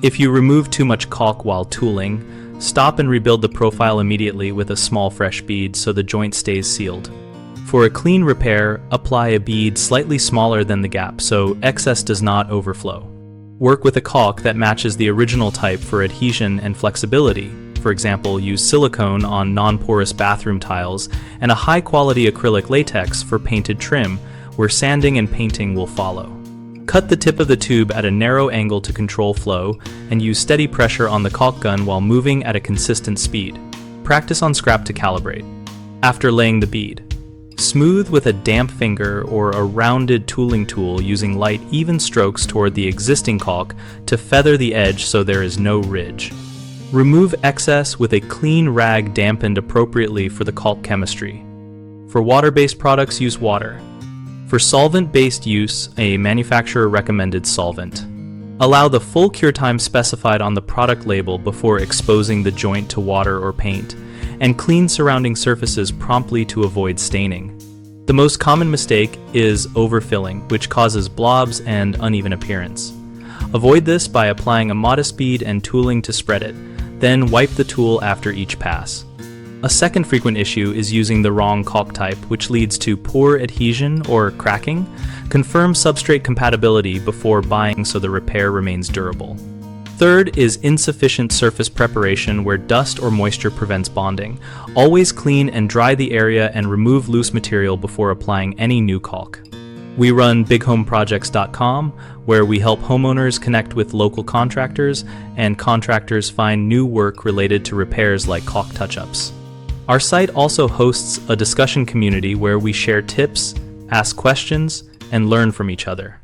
If you remove too much caulk while tooling, stop and rebuild the profile immediately with a small fresh bead so the joint stays sealed. For a clean repair, apply a bead slightly smaller than the gap so excess does not overflow. Work with a caulk that matches the original type for adhesion and flexibility. For example, use silicone on non-porous bathroom tiles and a high-quality acrylic latex for painted trim, where sanding and painting will follow. Cut the tip of the tube at a narrow angle to control flow, and use steady pressure on the caulk gun while moving at a consistent speed. Practice on scrap to calibrate. After laying the bead, smooth with a damp finger or a rounded tooling tool using light, even strokes toward the existing caulk to feather the edge so there is no ridge. Remove excess with a clean rag dampened appropriately for the caulk chemistry. For water-based products, use water. For solvent-based use, a manufacturer-recommended solvent. Allow the full cure time specified on the product label before exposing the joint to water or paint, and clean surrounding surfaces promptly to avoid staining. The most common mistake is overfilling, which causes blobs and uneven appearance. Avoid this by applying a modest bead and tooling to spread it, then wipe the tool after each pass. A second frequent issue is using the wrong caulk type, which leads to poor adhesion or cracking. Confirm substrate compatibility before buying so the repair remains durable. Third is insufficient surface preparation where dust or moisture prevents bonding. Always clean and dry the area and remove loose material before applying any new caulk. We run bighomeprojects.com, where we help homeowners connect with local contractors and contractors find new work related to repairs like caulk touch-ups. Our site also hosts a discussion community where we share tips, ask questions, and learn from each other.